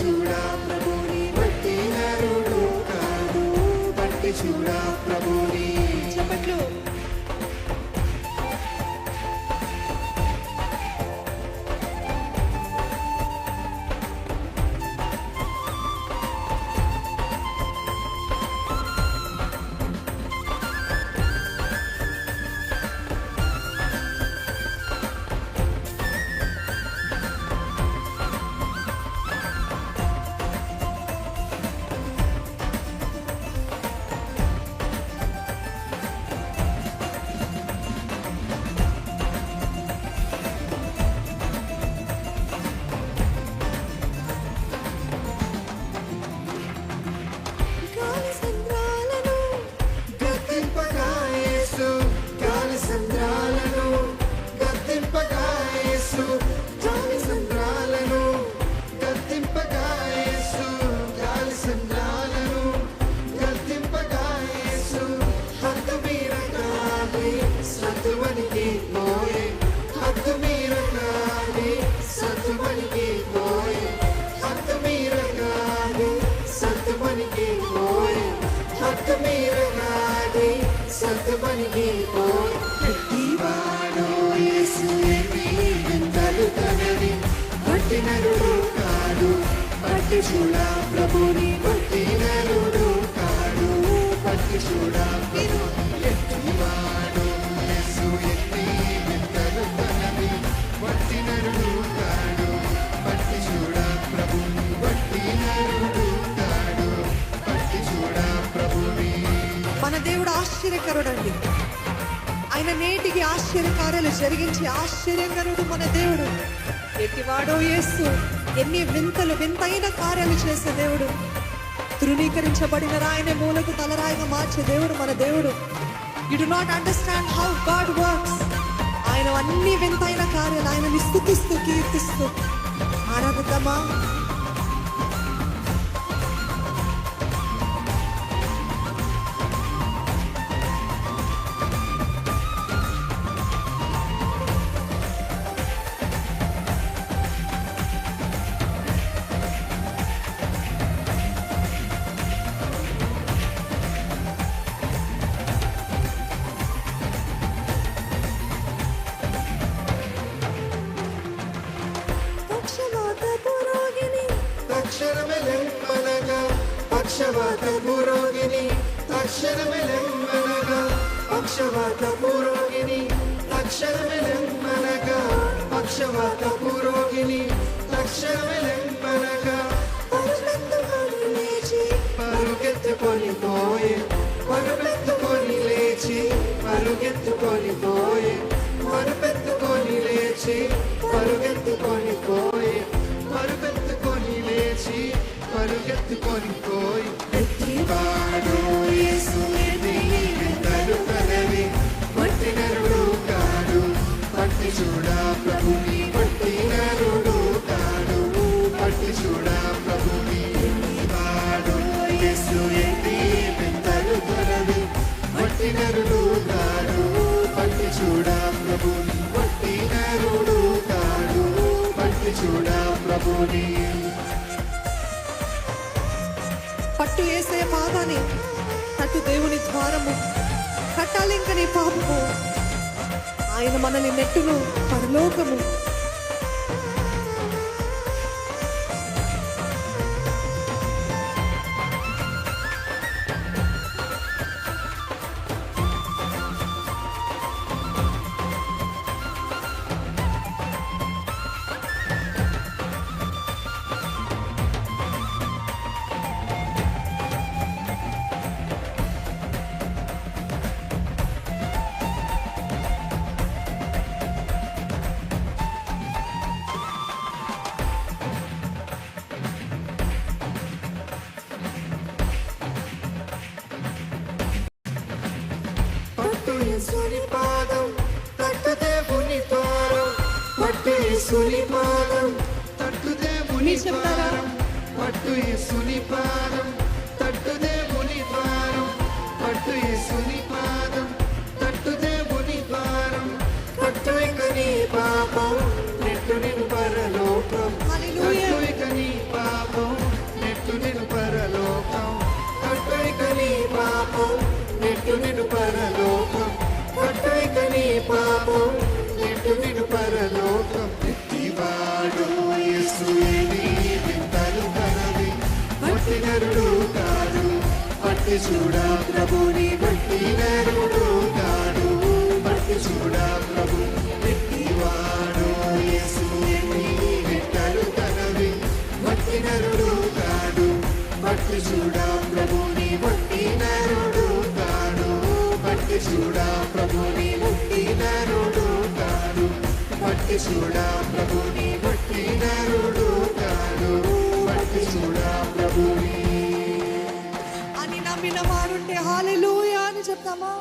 చూడా ప్రభుని, వట్టి నరుడు కాడు. పట్టి చూడా ప్రభుని. చప్పట్లు. పట్టి చూడా ప్రభుని, వట్టి నరుడు కాడు. పట్టి చూడా ఎట్టివాడు యేసు, ఎట్టి వింతలు తనవి. వట్టి నరుడు కాడు. పట్టి చూడా ప్రభుని, వట్టి నరుడు కాడు. పట్టి చూడా ప్రభుని. మన దేవుడు ఆశ్చర్యకరుడండి. ఆయన నేటికి ఆశ్చర్యకార్యాలు జరిగించి ఆశ్చర్యకరుడు మన దేవుడు. ఎట్టివాడో యేసు, ఎన్ని వింతైన కార్యాలు చేసే దేవుడు. తృణీకరించబడిన రాయిని మూలకు తలరాయిగా మార్చే దేవుడు మన దేవుడు. You do not understand how God works. ఆయన అన్ని వింతైన కార్యాలు ఆయనని స్తుతిస్తూ కీర్తిస్తూ ఆరాధిద్దామా? పక్షవాత పురోగిని తక్షణమెలెమ్మనగా, పక్షవాత పురోగిని తక్షణమెలెమ్మనగా, పక్షవాత పురోగిని తక్షణమెలెమ్మనగా, పరుగెత్తుకొని పోయే, పరుపెత్తుకొని లేచి, పరుగెత్తుకొని పోయే, పరుపెత్తుకొని లేచి, పరుగెత్తుకొని పోయే, పరుపెత్తుకొని లేచి, పరుగెత్తుకొని పోయి. ఎట్టివాడు యేసు, ఎన్ని వింతలు తనవి. వట్టి నరుడు కాడు. పట్టి చూడా ప్రభుని, వట్టి నరుడు కాడు. పట్టి చూడా ప్రభుని. ఎట్టివాడు యేసు, ఎన్ని వింతలు తనవి. వట్టి నరుడు కాడు. పట్టి చూడా ప్రభుని, వట్టి నరుడు కాడు. పట్టి చూడా ప్రభుని. పట్టు వేసే పాదాన్ని, తట్టు దేవుని ద్వారము, కట్టాలి ఇంక నీ పాపము. ఆయన మనల్ని నెట్టును పరలోకము. యేసుని పాదం, తట్టు దేవుని ద్వారం. పట్టు యేసుని పాదం, తట్టు దేవుని ద్వారం. పట్టు యేసుని పాదం, తట్టు దేవుని ద్వారం. పట్టు యేసుని పాదం, తట్టు దేవుని ద్వారం. పట్టు ఇక నీ పాపం, నెట్టు నిన్ను పరలోకం. పట్టు ఇక నీ పాపం, నిన్ను పరలోకం ఎత్తివాడు యేసు నీ వింతలు కనవి మట్టి నరుడు కాడు పట్టి చూడా ప్రభుని బట్టి నరుడు కాడు పట్టి చూడా ప్రభు ఎత్తివాడు యేసు నీ వింతలు కనవి మట్టి నరుడు కాడు పట్టి చూడా ప్రభుని బట్టి నరుడు కాడు పట్టి చూడా ప్రభుని బట్టి నరుడు కాడు పట్టి చూడా ప్రభుని బట్టి నరుడు కాడు పట్టి చూడా ప్రభుని అని నమ్మిన వారుంటే హల్లెలూయా అని చెప్తామా?